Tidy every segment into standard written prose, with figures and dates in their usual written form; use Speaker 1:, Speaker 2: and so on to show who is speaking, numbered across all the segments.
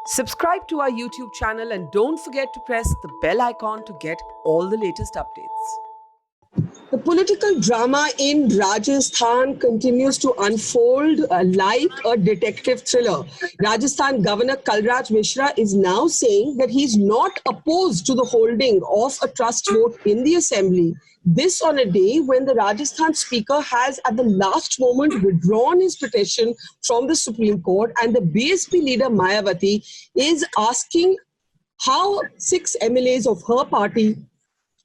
Speaker 1: Subscribe to our YouTube channel and don't forget to press the bell icon to get all the latest updates.
Speaker 2: The political drama in Rajasthan continues to unfold like a detective thriller. Rajasthan Governor Kalraj Mishra is now saying that he's not opposed to the holding of a trust vote in the assembly. This on a day when the Rajasthan Speaker has at the last moment withdrawn his petition from the Supreme Court, and the BSP leader Mayawati is asking how 6 MLAs of her party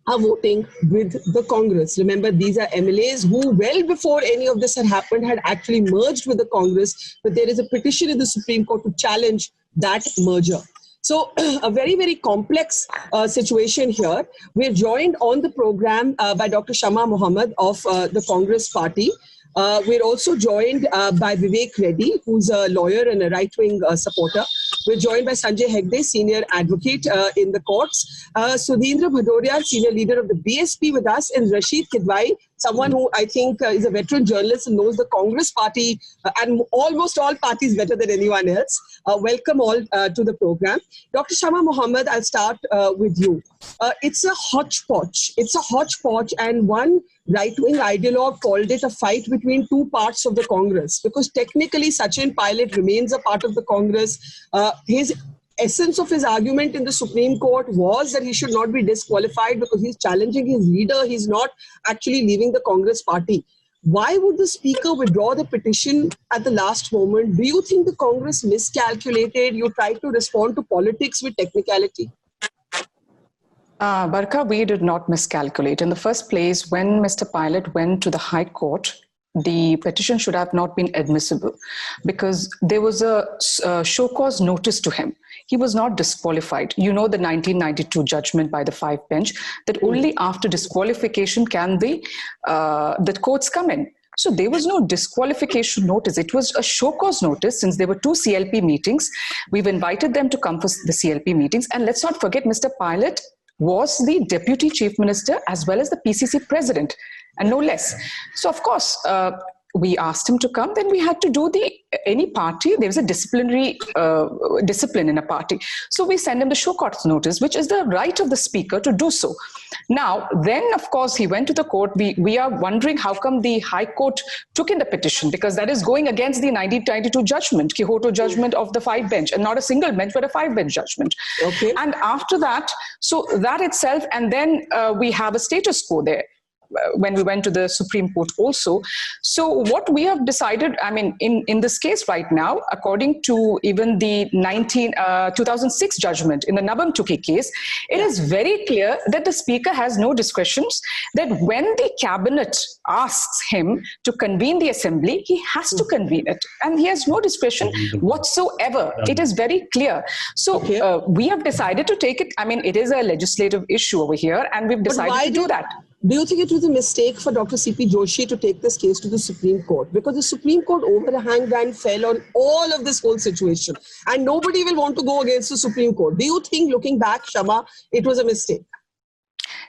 Speaker 2: are voting with the Congress. Remember, these are MLAs who, well before any of this had happened, had actually merged with the Congress, but there is a petition in the Supreme Court to challenge that merger. So a very, very complex situation here. We're joined on the program by Dr. Shama Mohammed of the Congress party. We're also joined by Vivek Reddy, who's a lawyer and a right-wing supporter. We're joined by Sanjay Hegde, senior advocate in the courts. Sudhindra, Bhadoria, senior leader of the BSP with us, and Rasheed, Kidwai, someone who I think is a veteran journalist and knows the Congress party and almost all parties better than anyone else. Welcome all to the program. Dr. Shama Mohammed, I'll start with you. It's a hodgepodge. It's a hodgepodge, and one right-wing ideologue called it a fight between two parts of the Congress, because technically Sachin Pilot remains a part of the Congress. His essence of his argument in the Supreme Court was that he should not be disqualified because he's challenging his leader. He's not actually leaving the Congress party. Why would the Speaker withdraw the petition at the last moment? Do you think the Congress miscalculated? You tried to respond to politics with technicality?
Speaker 3: Barkha, we did not miscalculate. In the first place, when Mr. Pilot went to the High Court, the petition should have not been admissible because there was a show cause notice to him. He was not disqualified. You know the 1992 judgment by the 5 bench that only after disqualification can the courts come in. So there was no disqualification notice. It was a show cause notice since there were 2 CLP meetings. We've invited them to come for the CLP meetings. And let's not forget, Mr. Pilot was the Deputy Chief Minister as well as the PCC President, and no less. So, of course, we asked him to come. Then we had to do any party. There was a disciplinary discipline in a party. So we send him the show cause notice, which is the right of the Speaker to do so. Now, then, of course, he went to the court. We are wondering how come the High Court took in the petition, because that is going against the 1992 judgment, Gehlot judgment of the 5 bench, and not a single bench, but a 5 bench judgment. Okay. And after that, so that itself, and then we have a status quo there when we went to the Supreme Court also. So what we have decided, I mean, in this case right now, according to even the 2006 judgment in the Nabam Tukhi case, it is very clear that the Speaker has no discretions, that when the cabinet asks him to convene the assembly, he has to convene it. And he has no discretion whatsoever. It is very clear. So we have decided to take it. I mean, it is a legislative issue over here, and we've decided to do that.
Speaker 2: Do you think it was a mistake for Dr. C.P. Joshi to take this case to the Supreme Court? Because the Supreme Court overhang and fell on all of this whole situation. And nobody will want to go against the Supreme Court. Do you think, looking back, Shama, it was a mistake?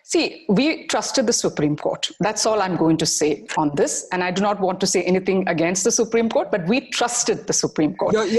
Speaker 3: See, we trusted the Supreme Court. That's all I'm going to say on this. And I do not want to say anything against the Supreme Court, but we trusted the Supreme Court.
Speaker 2: The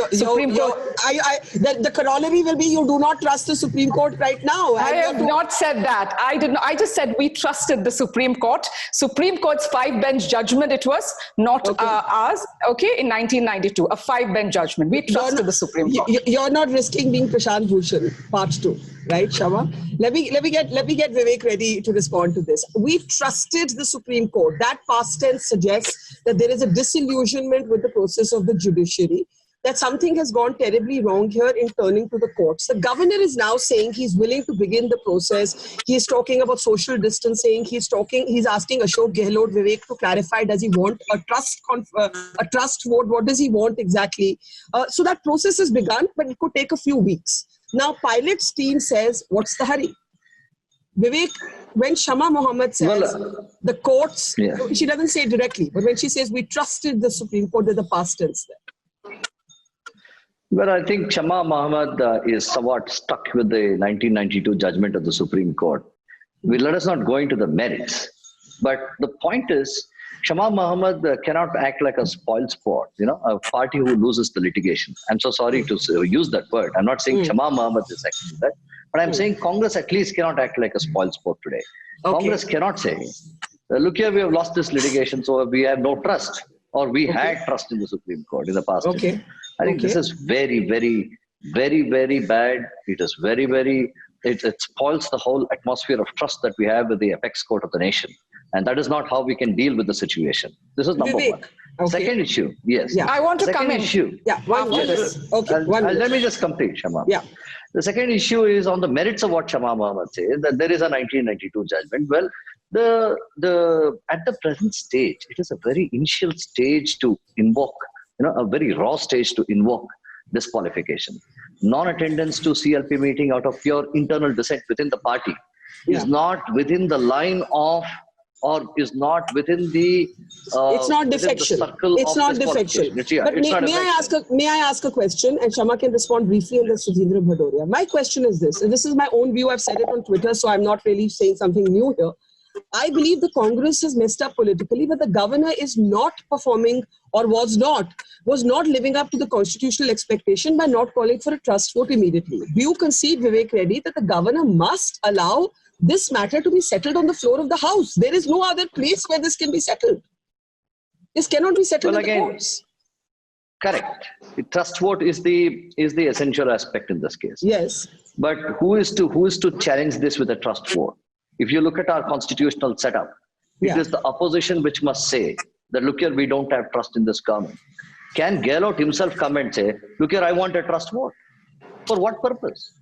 Speaker 2: corollary will be you do not trust the Supreme Court right now.
Speaker 3: I have not said that. I did not. I just said we trusted the Supreme Court. Supreme Court's 5 bench judgment, it was not ours, in 1992, a 5 bench judgment. We trusted the Supreme Court.
Speaker 2: You're not risking being Prashant Bhushan, part 2, right, Shama? Let me get Vivek ready to respond to this. We trusted the Supreme Court. That past tense suggests that there is a disillusionment with the process of the judiciary, that something has gone terribly wrong here in turning to the courts. The governor is now saying he's willing to begin the process. He's talking about social distancing. He's asking Ashok, Gehlot, Vivek to clarify, does he want a trust vote? What does he want exactly? So that process has begun, but it could take a few weeks. Now, Pilot's team says, what's the hurry? Vivek, when Shama Mohammed says the courts, she doesn't say it directly, but when she says we trusted the Supreme Court, there's a past tense there.
Speaker 4: Well, I think Shama Mohammed is somewhat stuck with the 1992 judgment of the Supreme Court. Let us not go into the merits. But the point is, Shama Mohammed cannot act like a spoil sport, a party who loses the litigation. I'm so sorry to use that word. I'm not saying Shama Mohammed is actually that, but I'm saying Congress at least cannot act like a spoil sport today. Congress cannot say, look here, we have lost this litigation, so we have no trust, or we had trust in the Supreme Court in the past. I think this is very, very, very, very bad. It is very, very, it spoils the whole atmosphere of trust that we have with the apex court of the nation. And that is not how we can deal with the situation. This is number
Speaker 2: Vivek.
Speaker 4: one. Second issue, yes.
Speaker 3: Yeah, I want to come in.
Speaker 4: Issue.
Speaker 2: Yeah, one minute.
Speaker 4: Let me just complete, Shama.
Speaker 2: Yeah.
Speaker 4: The second issue is on the merits of what Shama Mohammed says, that there is a 1992 judgment. Well, at the present stage, it is a very initial stage to invoke, a very raw stage to invoke disqualification. Non-attendance to CLP meeting out of pure internal dissent within the party is not within the line of, or is not within the
Speaker 2: it's not defection. It's not defection. But may I ask a question, and Shama can respond briefly, and then Sudhindra Bhadoria. My question is this, and this is my own view. I've said it on Twitter, so I'm not really saying something new here. I believe the Congress has messed up politically, but the governor is not performing, or was not living up to the constitutional expectation by not calling for a trust vote immediately. Do you concede, Vivek Reddy, that the governor must allow this matter to be settled on the floor of the House? There is no other place where this can be settled. This cannot be settled in the courts.
Speaker 4: Correct. The trust vote is the essential aspect in this case.
Speaker 2: Yes.
Speaker 4: But who is to challenge this with a trust vote? If you look at our constitutional setup, it is the opposition which must say that, look here, we don't have trust in this government. Can Gehlot himself come and say, look here, I want a trust vote? For what purpose?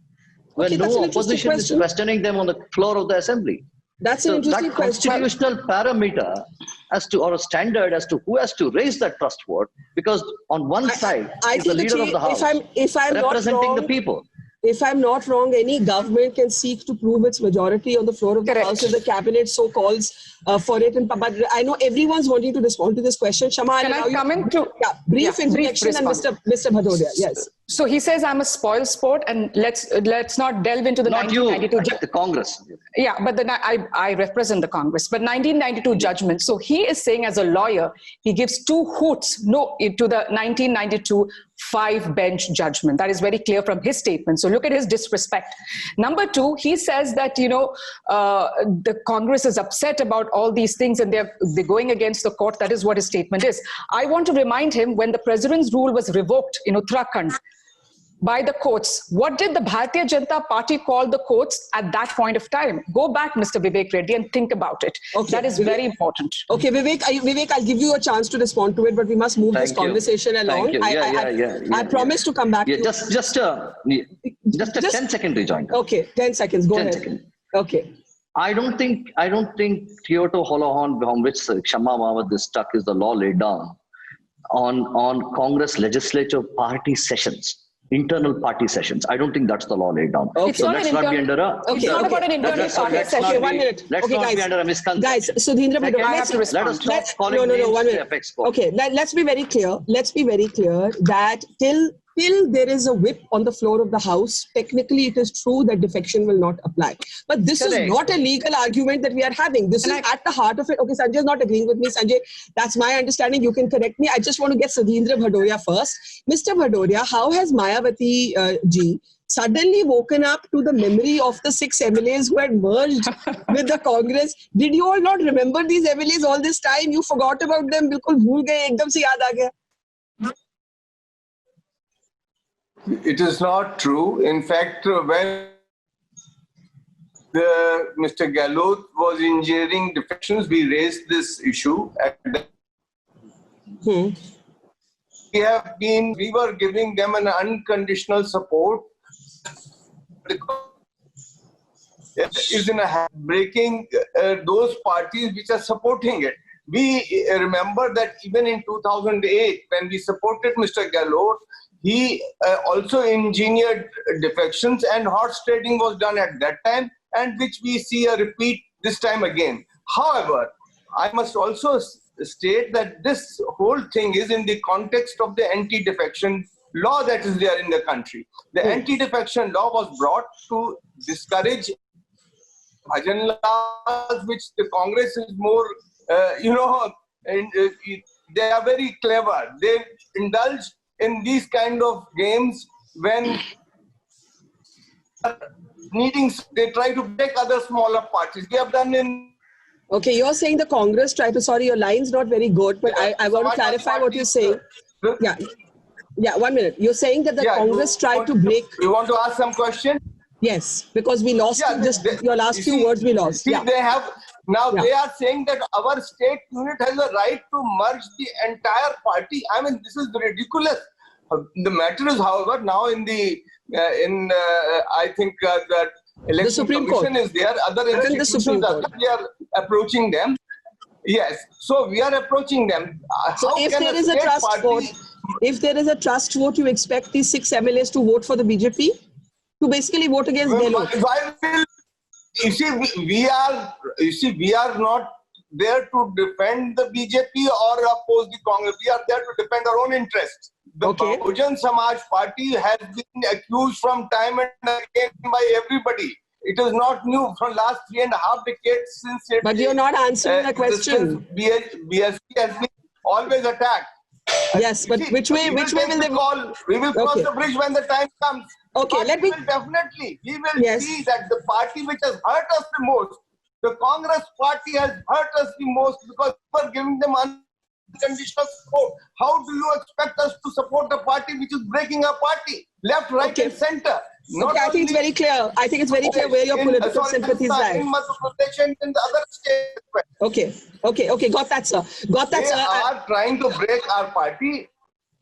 Speaker 4: When no opposition is questioning them on the floor of the assembly.
Speaker 2: That's an interesting question.
Speaker 4: That constitutional parameter or a standard as to who has to raise that trust vote, because on one side is the leader of the House representing the people.
Speaker 2: If I'm not wrong, any government can seek to prove its majority on the floor of the House if the cabinet so calls for it. But I know everyone's wanting to respond to this question. Shama,
Speaker 3: can I come into
Speaker 2: brief introduction and Mr. Bhadoria? Yes.
Speaker 3: So he says I'm a spoil sport, and let's not delve into the 1992
Speaker 4: the Congress.
Speaker 3: Yeah, but then I represent the Congress. But 1992 judgment. So he is saying, as a lawyer, he gives two hoots to the 1992 5-bench judgment. That is very clear from his statement. So look at his disrespect. Number two, he says that the Congress is upset about all these things and they're going against the court. That is what his statement is. I want to remind him, when the president's rule was revoked in Uttarakhand by the courts, what did the Bharatiya Janata Party call the courts at that point of time? Go back, Mr. Vivek Reddy, and think about it. Okay, that is very important.
Speaker 2: Okay, Vivek, I'll give you a chance to respond to it, but we must move this conversation along. I promise to come back to you.
Speaker 4: Just a 10-second rejoinder.
Speaker 2: Okay, 10 seconds. Go ahead. Seconds. Okay.
Speaker 4: I don't think Kyoto Holohon, on which Shama Mohammed is stuck, is the law laid down on Congress legislature party sessions. Internal party sessions. I don't think that's the law laid down.
Speaker 3: Okay. It's not about an internal party session.
Speaker 2: 1 minute.
Speaker 4: Let's not be under a misconception.
Speaker 2: Guys, Sudhindra,
Speaker 4: let us stop calling names
Speaker 2: 1 minute. Okay, let's be very clear. Let's be very clear that till there is a whip on the floor of the House, technically it is true that defection will not apply. But this is not a legal argument that we are having. This is at the heart of it. Okay, Sanjay is not agreeing with me. Sanjay, that's my understanding. You can correct me. I just want to get Sudhindra Bhadoria first. Mr. Bhadoria, how has Mayawati ji suddenly woken up to the memory of the 6 MLAs who had merged with the Congress? Did you all not remember these MLAs all this time? You forgot about them. Bilkul bhool gaye, ekdam se yaad aa gaya.
Speaker 5: It is not true. In fact, when Mr. Gehlot was engineering defections, we raised this issue. We were giving them an unconditional support. Is in a breaking those parties which are supporting it. We remember that even in 2008, when we supported Mr. Gehlot, he also engineered defections, and horse trading was done at that time, and which we see a repeat this time again. However, I must also state that this whole thing is in the context of the anti-defection law that is there in the country. The anti-defection law was brought to discourage bhajan laws, which the Congress is more, and they are very clever. They indulge in these kind of games when they try to break other smaller parties. They have done in.
Speaker 2: Okay, you're saying the Congress tried to, sorry, your line's not very good, but I want to clarify what you're saying. Yeah, 1 minute. You're saying that the Congress tried to break.
Speaker 5: You want to ask some question?
Speaker 2: Yes, because we lost your last few words we lost.
Speaker 5: See, they have, now they are saying that our state unit has a right to merge the entire party. I mean, this is ridiculous. The matter is, however, now in the, I think that election commission is there, other institutions we are approaching them. Yes, so we are approaching them.
Speaker 2: So if there is a trust vote, if there is a trust vote, you expect these 6 MLAs to vote for the BJP? To basically vote against Gehlot?
Speaker 5: We are not there to defend the BJP or oppose the Congress. We are there to defend our own interests. The Bahujan Samaj Party has been accused from time and again by everybody. It is not new from last 3.5 decades since it.
Speaker 2: But you're not answering the question.
Speaker 5: BSP has been always attacked.
Speaker 2: Yes, but which way will they
Speaker 5: call? We will cross the bridge when the time comes.
Speaker 2: Okay,
Speaker 5: but we will see that the party which has hurt us the most, the Congress party has hurt us the most because we are giving them unconditional support. How do you expect us to support a party which is breaking our party? Left, right and center.
Speaker 2: Okay, I think it's very clear. I think it's very clear where your political sympathies lie.
Speaker 5: In Madhya Pradesh and in the other states.
Speaker 2: Okay. Got that, sir.
Speaker 5: They are trying to break our party.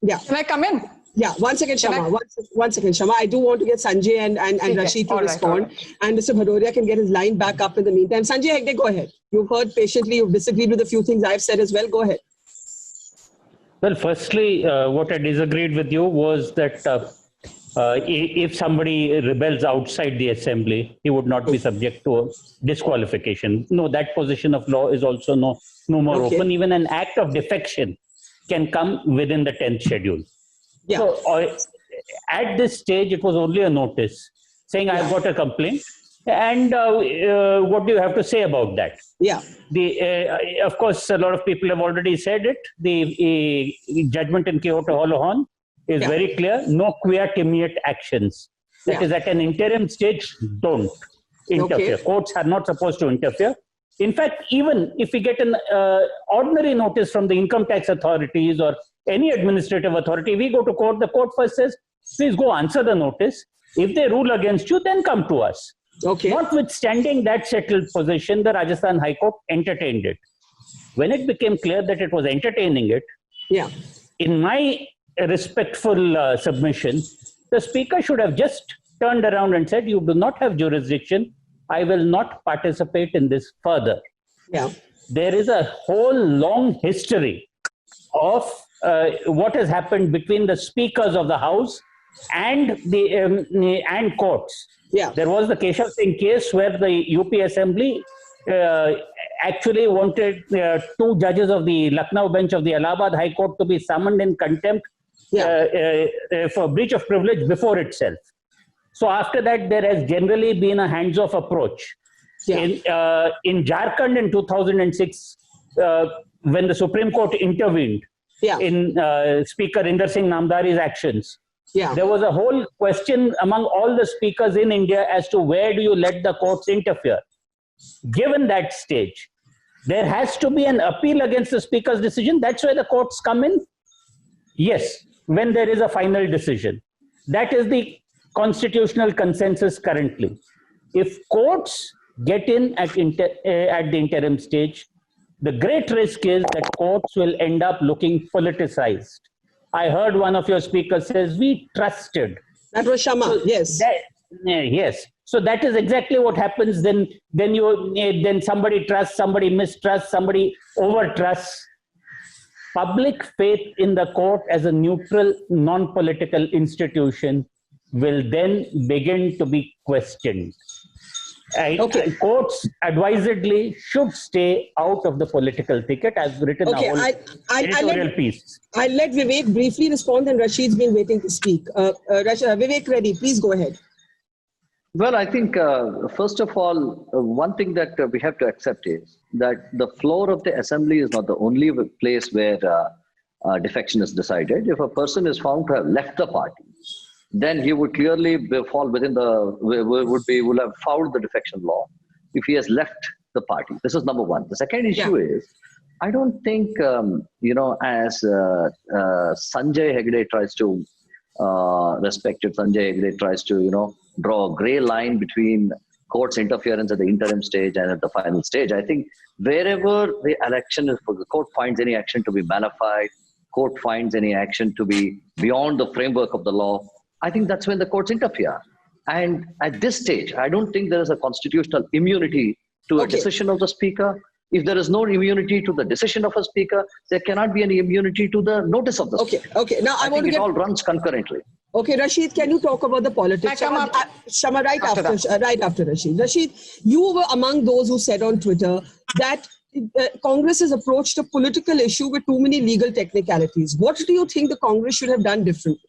Speaker 2: Yeah.
Speaker 3: Can I come in?
Speaker 2: Yeah, 1 second, Shama. One second, Shama. I do want to get Sanjay and Rasheed to respond. And Mr. Bhadoria can get his line back up in the meantime. Sanjay Hegde, go ahead. You've heard patiently. You've disagreed with a few things I've said as well. Go ahead.
Speaker 6: Well, firstly, what I disagreed with you was that if somebody rebels outside the assembly, he would not be subject to disqualification. No, that position of law is also no more open. Even an act of defection can come within the 10th schedule. Yeah. So at this stage, it was only a notice saying, I've got a complaint. And what do you have to say about that?
Speaker 2: Yeah.
Speaker 6: Of course, a lot of people have already said it. The judgment in Kyoto Holohan is very clear. No quia timiet actions. That is at an interim stage, don't interfere. Courts are not supposed to interfere. In fact, even if we get an ordinary notice from the income tax authorities or any administrative authority, we go to court. The court first says, please go answer the notice. If they rule against you, then come to us. Notwithstanding that settled position, the Rajasthan High Court entertained it. When it became clear that it was entertaining it, in my respectful submission, the speaker should have just turned around and said, you do not have jurisdiction. I will not participate in this further. There is a whole long history of what has happened between the speakers of the House and the courts. There was the Keshav Singh case where the UP Assembly actually wanted 2 judges of the Lucknow bench of the Allahabad High Court to be summoned in contempt for breach of privilege before itself. So after that, there has generally been a hands-off approach. In Jharkhand in 2006, when the Supreme Court intervened in Speaker Inder Singh Namdari's actions, there was a whole question among all the speakers in India as to where do you let the courts interfere. Given that stage, there has to be an appeal against the speaker's decision. That's where the courts come in. Yes, when there is a final decision. That is the constitutional consensus currently. If courts get in at the interim stage, the great risk is that courts will end up looking politicized. I heard one of your speakers says, we trusted.
Speaker 2: That was Shama, yes.
Speaker 6: Yes. So that is exactly what happens. Then somebody trusts, somebody mistrusts, somebody overtrusts. Public faith in the court as a neutral, non-political institution will then begin to be questioned. Courts advisedly should stay out of the political thicket, as written in our editorial piece.
Speaker 2: I'll let Vivek briefly respond, and Rasheed's been waiting to speak. Vivek, Reddy, please go ahead.
Speaker 4: Well, I think, first of all, one thing that we have to accept is that the floor of the assembly is not the only place where defection is decided. If a person is found to have left the party, then he would clearly fall within will have fouled the defection law if he has left the party. This is number one. The second issue is, I don't think, as Sanjay Hegde tries to, respected Sanjay Hegde tries to, draw a gray line between court's interference at the interim stage and at the final stage. I think wherever the election is, the court finds any action to be malified, court finds any action to be beyond the framework of the law, I think that's when the courts interfere. And at this stage, I don't think there is a constitutional immunity to a decision of the speaker. If there is no immunity to the decision of a speaker, there cannot be any immunity to the notice of the speaker.
Speaker 2: Okay. Now I want to
Speaker 4: it all runs concurrently.
Speaker 2: Okay, Rasheed, can you talk about the politics? Shama, right after Rasheed. Rasheed, you were among those who said on Twitter that Congress has approached a political issue with too many legal technicalities. What do you think the Congress should have done differently?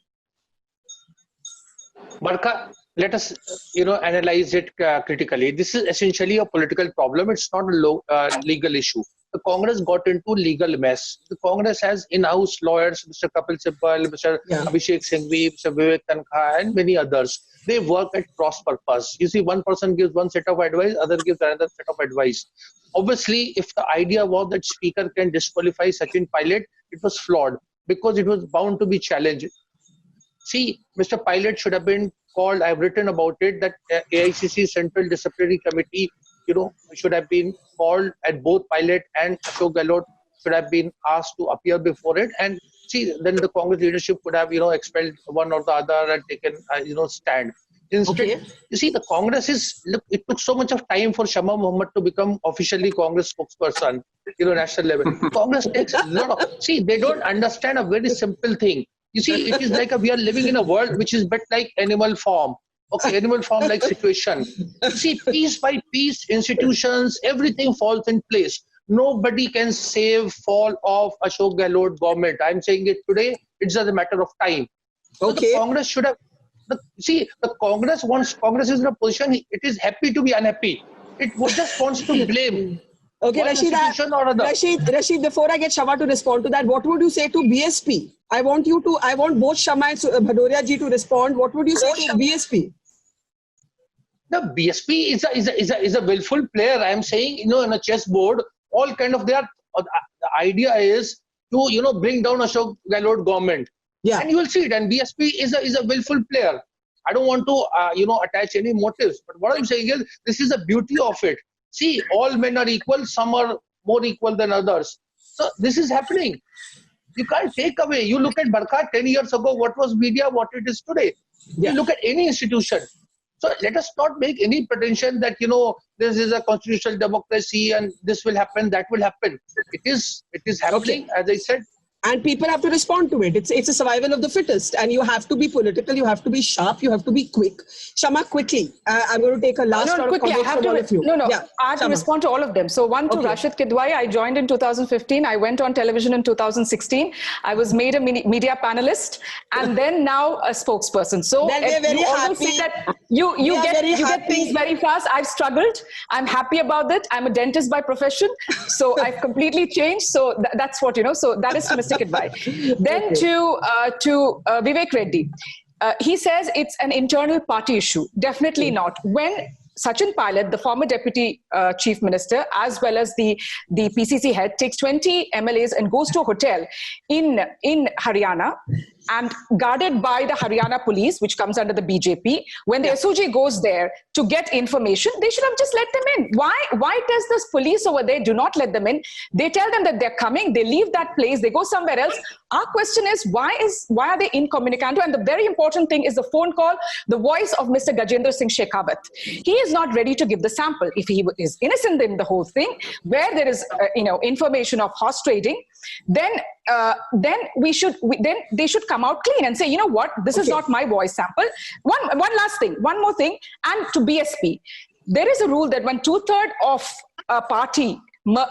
Speaker 7: Barkha, let us, analyze it critically. This is essentially a political problem. It's not a legal issue. The Congress got into legal mess. The Congress has in-house lawyers, Mr. Kapil Sibal, Mr. Abhishek Singhvi, Mr. Vivek and many others. They work at cross purpose. You see, one person gives one set of advice, other gives another set of advice. Obviously, if the idea was that speaker can disqualify Sachin Pilot, it was flawed because it was bound to be challenged. See, Mr. Pilot should have been called, I've written about it, that AICC Central Disciplinary Committee, should have been called, at both Pilot and Ashok Gehlot should have been asked to appear before it. And see, then the Congress leadership could have, expelled one or the other and taken, stand. Instead, you see, the Congress it took so much of time for Shama Mohammed to become officially Congress spokesperson, national level. Congress takes a lot of, see, they don't understand a very simple thing. You see, it is like we are living in a world which is but like animal farm. Okay, animal farm like situation. See, piece by piece, institutions, everything falls in place. Nobody can save fall of Ashok Gehlot government. I'm saying it today. It's just a matter of time. So the Congress should have. The Congress is in a position. It is happy to be unhappy. It just wants to blame.
Speaker 2: Okay, Rasheed, before I get Shama to respond to that, what would you say to BSP? I want both Shama and Bhadoria ji to respond. What would you say to BSP?
Speaker 7: The BSP is a willful player. I am saying, in a chessboard, all kind of the idea is to, bring down Ashok Gehlot government. Yeah. And you will see it. And BSP is a willful player. I don't want to, attach any motives. But what I'm saying is, this is the beauty of it. See, all men are equal. Some are more equal than others. So this is happening. You can't take away. You look at Barkha 10 years ago, what was media, what it is today. You look at any institution. So let us not make any pretension that, this is a constitutional democracy and this will happen, that will happen. It is happening, as I said.
Speaker 2: And people have to respond to it. It's a survival of the fittest. And you have to be political, you have to be sharp, you have to be quick. Shama, quickly. I'm going to take a last round of comments from all of you.
Speaker 3: I have to respond to all of them. So one to Rasheed Kidwai. I joined in 2015. I went on television in 2016. I was made a media panelist and then now a spokesperson. So you always say that you get things very fast. I've struggled. I'm happy about that. I'm a dentist by profession. So I've completely changed. So that's what, so that is to Mr. Kidwai. Then to Vivek Reddy. He says it's an internal party issue. Definitely not. When Sachin Pilot, the former deputy chief minister, as well as the PCC head, takes 20 MLAs and goes to a hotel in Haryana and guarded by the Haryana police, which comes under the BJP. When the SOG goes there to get information, they should have just let them in. Why does this police over there do not let them in? They tell them that they're coming, they leave that place, they go somewhere else. Our question is, why are they incommunicado? And the very important thing is the phone call, the voice of Mr. Gajendra Singh Shekhawat. He is not ready to give the sample. If he is innocent in the whole thing, where there is information of horse trading, then they should come out clean and say, you know what, this is not my voice sample. One last thing, one more thing, and to BSP, there is a rule that when 2/3 of a party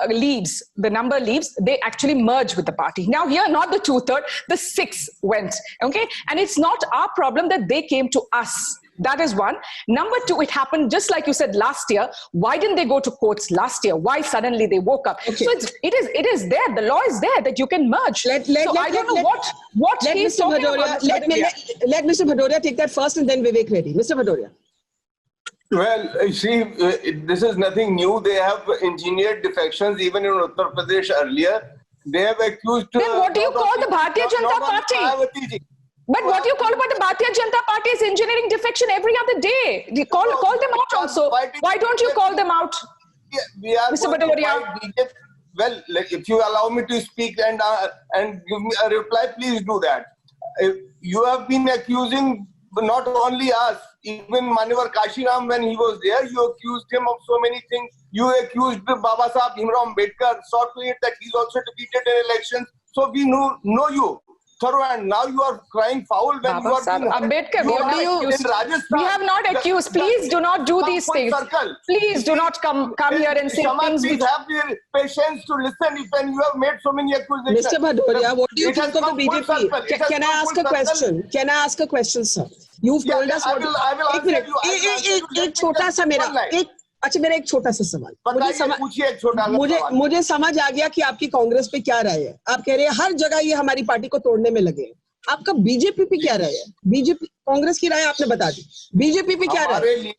Speaker 3: leaves, the number leaves, they actually merge with the party. Now here, not the 2/3, the 6 went, okay? And it's not our problem that they came to us. That is one. Number two, it happened just like you said last year. Why didn't they go to courts last year? Why suddenly they woke up?
Speaker 2: Okay.
Speaker 3: So it is there. The law is there that you can merge. I don't know what he's talking about.
Speaker 2: Let Mr. Bhadoria take that first, and then Vivek Reddy. Mr. Bhadoria.
Speaker 5: Well, see, this is nothing new. They have engineered defections even in Uttar Pradesh earlier. They have accused.
Speaker 3: Then what do you call the Bharatiya Janata Party?
Speaker 5: Mayawati.
Speaker 3: But what do you call about the Bharatiya Janata Party is engineering defection every other day. You call them out also. Why don't you call them out?
Speaker 5: We are
Speaker 3: Mr. Bhadoria.
Speaker 5: Well, if you allow me to speak and give me a reply, please do that. You have been accusing not only us, even Manevar Kashiram when he was there, you accused him of so many things. You accused Baba Sahib Bhimrao Ambedkar, saw to it that he's also defeated in elections. So we know you thorough, and now you are crying foul when
Speaker 3: Baba
Speaker 5: you are
Speaker 3: Sahib Ambedkar,
Speaker 5: in Rajasthan.
Speaker 3: We have not accused. Please do not do these things.
Speaker 5: Circle.
Speaker 3: Please do not come here and say
Speaker 5: Shama,
Speaker 3: things.
Speaker 5: please have the patience to listen when you have made so many accusations.
Speaker 2: Mr. Bhadoria, what do you
Speaker 5: It
Speaker 2: think
Speaker 5: has
Speaker 2: of the
Speaker 5: come full circle.
Speaker 2: BJP?
Speaker 5: It has
Speaker 2: Can I
Speaker 5: come
Speaker 2: ask
Speaker 5: full
Speaker 2: a question?
Speaker 5: circle.
Speaker 2: Can I ask a question, sir? You've told us what.
Speaker 5: I will
Speaker 2: एक minute.
Speaker 5: answer you. I will answer you.
Speaker 2: एक छोटा सा मेरा मेरा एक छोटा सा सवाल.
Speaker 5: पूछिए एक छोटा सा
Speaker 2: मुझे समझ आ गया कि आपकी कांग्रेस पे क्या राय है. आप कह रहे हैं हर जगह ये हमारी पार्टी को तोड़ने में लगे. आपका बीजेपी पे क्या राय है? बीजेपी कांग्रेस की राय आपने बता दी. बीजेपी पे क्या राय?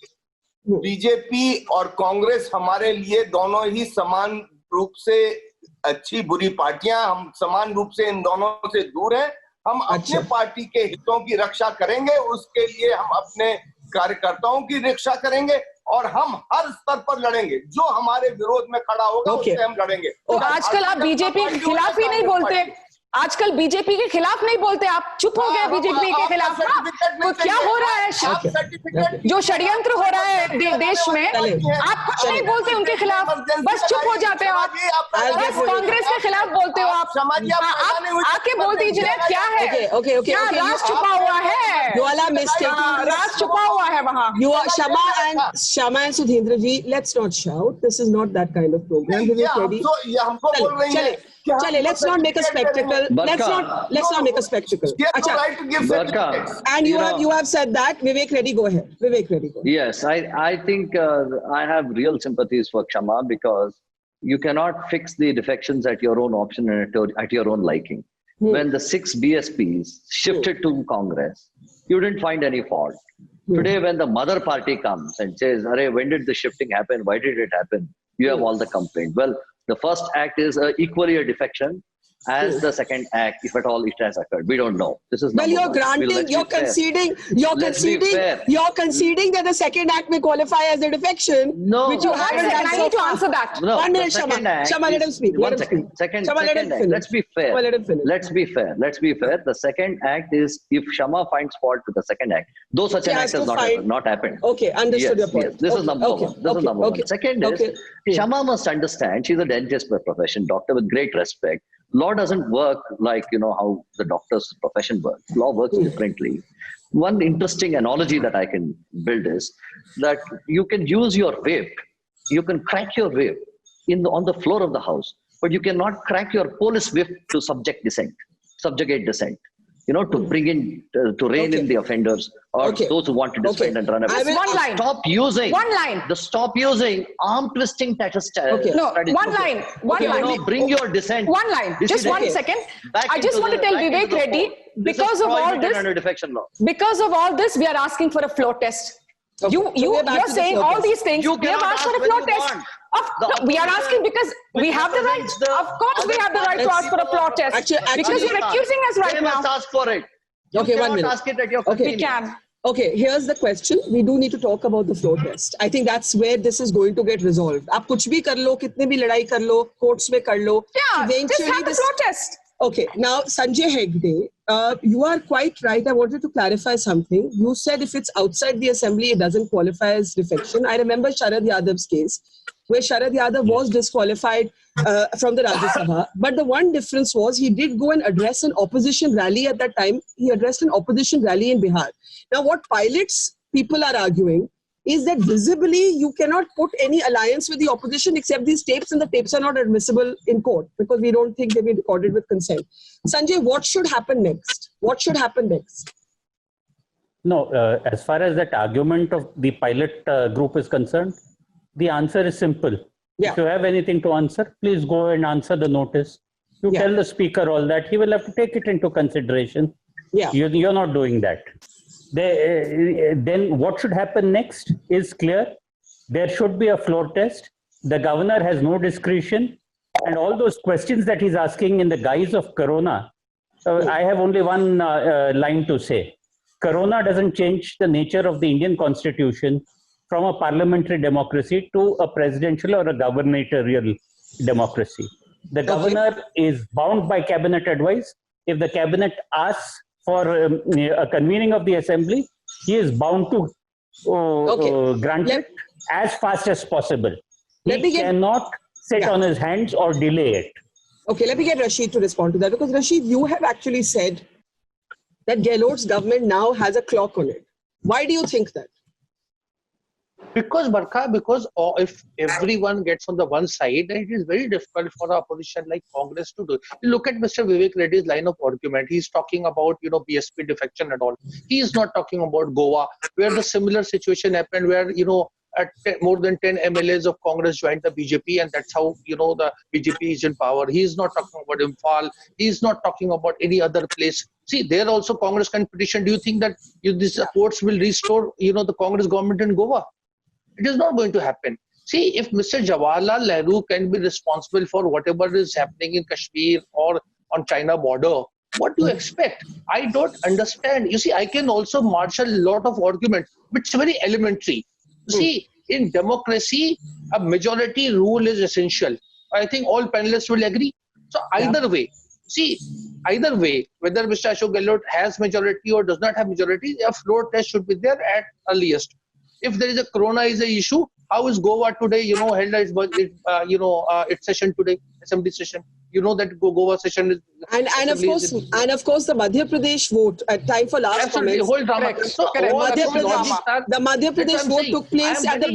Speaker 5: बीजेपी और कांग्रेस हमारे लिए दोनों ही समान रूप से अच्छी बुरी पार्टियां. हम समान रूप से इन दोनों से दूर हैं. हम अपने पार्टी के हितों की रक्षा करेंगे. उसके लिए हम अपने कार्यकर्ताओं की रक्षा करेंगे और हम हर स्तर पर लड़ेंगे. जो हमारे विरोध में खड़ा होगा उससे हम लड़ेंगे.
Speaker 3: तो आजकल आप बीजेपी के खिलाफ ही नहीं बोलते. आजकल बीजेपी के खिलाफ नहीं बोलते. आप चुप हो गए बीजेपी के खिलाफ. तो क्या हो रहा है? जो षड्यंत्र हो रहा है देश में, आप कुछ नहीं बोलते उनके खिलाफ. बस चुप हो जाते हो आप. बस कांग्रेस के खिलाफ बोलते हो आप. आके बोल दीजिए क्या है. क्या राज छुपा हुआ है? राज छुपा हुआ है वहाँ.
Speaker 2: You are Shama and Sudhindra ji. Let's not shout. This is not that kind of program.
Speaker 5: हमको बोल रही है.
Speaker 2: चले, let's not make a spectacle. Let's not make a spectacle. And you have said that. Vivek Reddy, go ahead. Vivek Reddy, go ahead.
Speaker 4: Yes, I think I have real sympathies for Shama because you cannot fix the defections at your own option and at your own liking. When the 6 BSPs shifted to Congress, you didn't find any fault. Today, when the mother party comes and says, "Arey, when did the shifting happen? Why did it happen?" You have all the complaints. Well, the first act is equally a defection as the second act, if at all it has occurred. We don't know. This is
Speaker 2: well, you're granting, you're conceding that the second act may qualify as a defection.
Speaker 4: No,
Speaker 2: which you haven't done.
Speaker 3: I need to answer that.
Speaker 4: No,
Speaker 2: 1 minute, Shama, let him speak.
Speaker 4: Second act. Let's be fair. Let's be fair. The second act is if Shama finds fault with the second act, though such an act has not happened.
Speaker 2: Okay, understood your point.
Speaker 4: Yes, this is number one. Second is, Shama must understand she's a dentist by profession, doctor with great respect. Law doesn't work like, how the doctor's profession works. Law works differently. One interesting analogy that I can build is that you can use your whip. You can crack your whip on the floor of the house, but you cannot crack your police whip to subjugate dissent. To bring in, to rein in the offenders or those who want to defend and run away. Stop using arm twisting strategy.
Speaker 3: No, one line.
Speaker 4: Bring your dissent.
Speaker 3: One line. Just 1 second. I just want to tell Vivek Reddy, because of all this, we are asking for a floor test. You're saying all these things. We have asked for a floor test. We are asking because we have the right. Of course, we have the right to ask for a floor test. Because you're accusing us right now.
Speaker 4: They must ask for it.
Speaker 2: Okay, 1 minute.
Speaker 4: Ask it at your
Speaker 3: We can.
Speaker 2: Okay, here's the question. We do need to talk about the floor test. I think that's where this is going to get resolved. आप कुछ भी कर लो, कितने भी लड़ाई कर लो, courts में कर लो.
Speaker 3: Yeah, just have the floor test.
Speaker 2: Okay, now Sanjay Hegde, you are quite right. I wanted to clarify something. You said if it's outside the assembly, it doesn't qualify as defection. I remember Sharad Yadav's case, where Sharad Yadav was disqualified from the Rajya Sabha. But the one difference was he did go and address an opposition rally at that time. He addressed an opposition rally in Bihar. Now, what pilots people are arguing is that visibly you cannot put any alliance with the opposition except these tapes, and the tapes are not admissible in court because we don't think they've been recorded with consent. Sanjay, what should happen next?
Speaker 6: No, as far as that argument of the pilot group is concerned, the answer is simple.
Speaker 2: Yeah.
Speaker 6: If you have anything to answer, please go and answer the notice. You
Speaker 2: Yeah.
Speaker 6: tell the speaker all that, he will have to take it into consideration.
Speaker 2: Yeah.
Speaker 6: You're not doing that. Then what should happen next is clear. There should be a floor test. The governor has no discretion. And all those questions that he's asking in the guise of Corona, I have only one line to say. Corona doesn't change the nature of the Indian Constitution from a parliamentary democracy to a presidential or a gubernatorial democracy. The governor is bound by cabinet advice. If the cabinet asks for a convening of the assembly, he is bound to grant it as fast as possible. He cannot sit on his hands or delay it.
Speaker 2: Okay, let me get Rasheed to respond to that, because Rasheed, you have actually said that Gehlot's government now has a clock on it. Why do you think that?
Speaker 7: Because Barkha, if everyone gets on the one side, then it is very difficult for an opposition like Congress to do. Look at Mr. Vivek Reddy's line of argument. He's talking about BSP defection and all. He is not talking about Goa, where the similar situation happened, where more than 10 MLAs of Congress joined the BJP, and that's how the BJP is in power. He is not talking about Imphal. He is not talking about any other place. See, there also Congress can petition. Do you think that these courts will restore the Congress government in Goa? It is not going to happen. See, if Mr. Jawaharlal Nehru can be responsible for whatever is happening in Kashmir or on China border, what do you expect? I don't understand. You see, I can also marshal a lot of arguments, but it's very elementary. See, in democracy, a majority rule is essential. I think all panelists will agree. So either way, whether Mr. Ashok Gehlot has majority or does not have majority, a floor test should be there at earliest. If there is a corona is an issue, how is Goa today, held its session today, assembly session? You know that Goa session is...
Speaker 2: And of course, the Madhya Pradesh vote, at time for last
Speaker 7: absolutely,
Speaker 2: comments.
Speaker 7: whole drama. So
Speaker 2: The Madhya Pradesh vote took place at the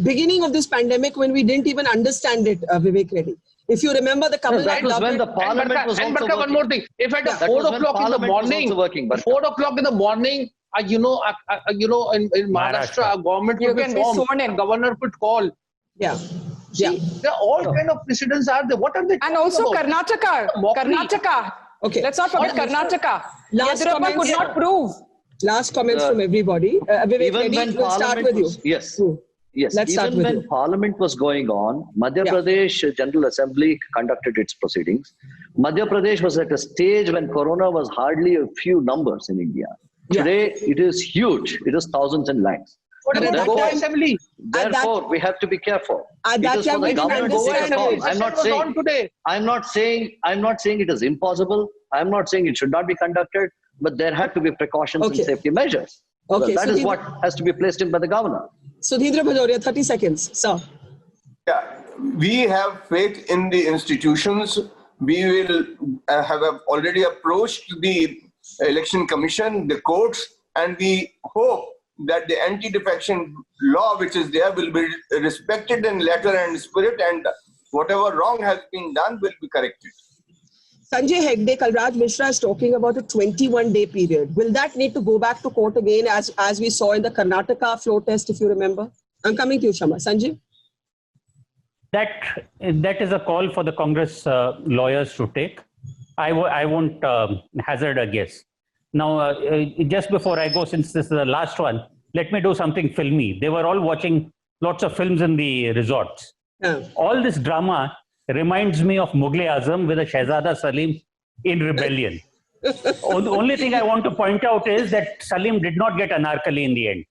Speaker 2: beginning of this pandemic, when we didn't even understand it, Vivek Reddy. If you remember, the Kamal
Speaker 4: that was when the parliament was also working.
Speaker 7: One more thing. If at 4 o'clock in the morning, 4 o'clock in the morning, in Maharashtra, a government could be formed, a governor could call.
Speaker 2: Yeah.
Speaker 7: See, there are all kind of precedents are there. What are they?
Speaker 3: And also
Speaker 7: about?
Speaker 3: Karnataka.
Speaker 2: Okay.
Speaker 3: Let's not forget Karnataka.
Speaker 2: Last
Speaker 3: Yadurappa
Speaker 2: comments,
Speaker 3: could not prove.
Speaker 2: Last comments from everybody. Vivek Reddy, we'll start with you.
Speaker 4: Yes. Yes,
Speaker 2: Let's start
Speaker 4: even
Speaker 2: with
Speaker 4: when
Speaker 2: you.
Speaker 4: Parliament was going on, Madhya Pradesh General Assembly conducted its proceedings. Madhya Pradesh was at a stage when Corona was hardly a few numbers in India. Today, it is huge. It is thousands and lakhs.
Speaker 7: What about the Goa Assembly?
Speaker 4: Therefore, we have to be careful.
Speaker 2: At that time, we didn't understand it.
Speaker 4: I'm not saying it is impossible. I'm not saying it should not be conducted, but there have to be precautions and safety measures.
Speaker 2: Okay,
Speaker 4: that is what has to be placed in by the governor.
Speaker 2: Sudhindra Bhadoria, 30 seconds, sir.
Speaker 5: Yeah, we have faith in the institutions. We will have already approached the Election Commission, the courts, and we hope that the anti-defection law which is there will be respected in letter and spirit, and whatever wrong has been done will be corrected.
Speaker 2: Sanjay Hegde, Kalraj Mishra is talking about a 21-day period. Will that need to go back to court again, as we saw in the Karnataka floor test, if you remember? I'm coming to you, Shama. Sanjay?
Speaker 6: That is a call for the Congress lawyers to take. I won't hazard a guess. Now, just before I go, since this is the last one, let me do something filmy. They were all watching lots of films in the resorts. All this drama reminds me of Mughal-e-Azam with a Shahzada Salim in rebellion. The only thing I want to point out is that Salim did not get Anarkali in the end.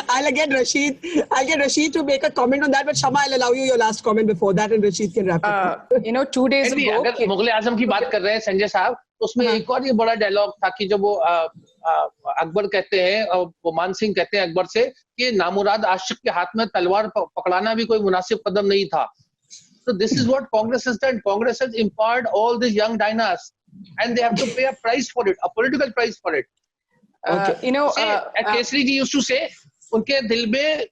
Speaker 2: I'll get Rasheed to make a comment on that, but Shama, I'll allow you your last comment before that, and Rasheed can wrap it.
Speaker 3: 2 days ago...
Speaker 7: अगर मुगल-ए-आजम की बात कर रहे हैं संजय साहब, उसमें एक और ये बड़ा डायलॉग था कि जब वो अकबर कहते हैं, वो मान सिंह कहते हैं अकबर से कि नामुराद आशिक के हाथ में तलवार पकड़ाना भी कोई मुनासिब कदम नहीं था. So this is what Congress has done. Congress has empowered all these young dynasts, and they have to pay a price for it, a political price for it. Kesri ji used to say, उनके दिल में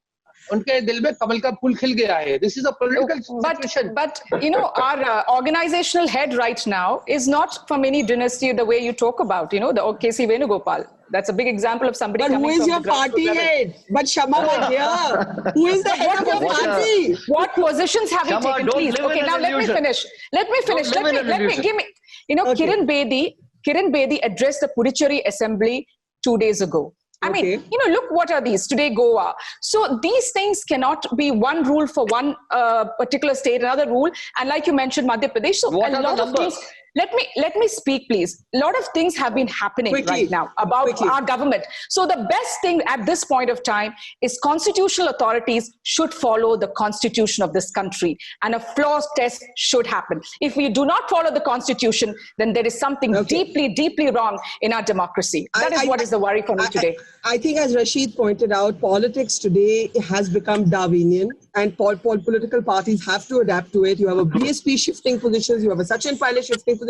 Speaker 7: उनके दिल में कमल का फूल खिल गया है. This is a political situation.
Speaker 3: But you know, our organizational head right now is not from any dynasty the way you talk about, you know, the K.C. Venugopal. That's a big example of somebody
Speaker 2: But
Speaker 3: coming
Speaker 2: who is
Speaker 3: from
Speaker 2: your
Speaker 3: the grassroots
Speaker 2: party
Speaker 3: level.
Speaker 2: head? But Shama, my dear, who is the head of your party?
Speaker 3: What positions have you
Speaker 4: Shama,
Speaker 3: taken,
Speaker 4: don't
Speaker 3: please?
Speaker 4: live
Speaker 3: Okay,
Speaker 4: in
Speaker 3: now
Speaker 4: an
Speaker 3: let me
Speaker 4: illusion.
Speaker 3: finish. Let me, give me, you know,
Speaker 2: Okay.
Speaker 3: Kiran Bedi addressed the Puducherry Assembly 2 days ago. I mean,
Speaker 2: Okay.
Speaker 3: you know, look what are these today, Goa. So these things cannot be one rule for one particular state, another rule. And like you mentioned, Madhya Pradesh. So
Speaker 4: What
Speaker 3: a
Speaker 4: are the
Speaker 3: lot of
Speaker 4: numbers?
Speaker 3: things. Let me speak, please. A lot of things have been happening
Speaker 2: Quickly.
Speaker 3: right now about our government. So the best thing at this point of time is constitutional authorities should follow the constitution of this country, and a flaws test should happen. If we do not follow the constitution, then there is something deeply, deeply wrong in our democracy. That is what is the worry for me today.
Speaker 2: I think, as Rasheed pointed out, politics today has become Darwinian, and political parties have to adapt to it. You have a BSP shifting positions, you have a Sachin Pilot shifting positions.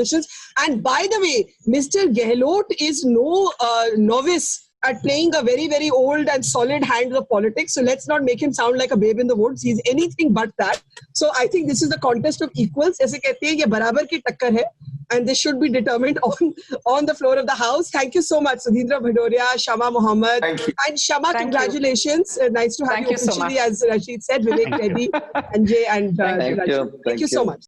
Speaker 2: And by the way, Mr. Gehlot is no novice at playing a very, very old and solid hand of politics. So let's not make him sound like a babe in the woods. He's anything but that. So I think this is a contest of equals. Aise kehte hain, ye barabar ki takkar hai. And this should be determined on the floor of the House. Thank you so much, Sudhindra, Bhadoria, Shama Mohammed.
Speaker 5: Thank you.
Speaker 2: And Shama,
Speaker 3: Thank
Speaker 2: congratulations. Nice to have
Speaker 3: Thank
Speaker 2: you
Speaker 3: you so
Speaker 2: officially,
Speaker 3: much.
Speaker 2: as Rasheed said, Vivek, Reddy, Sanjay, and
Speaker 4: Thank you.
Speaker 2: Rasheed. Thank you so much.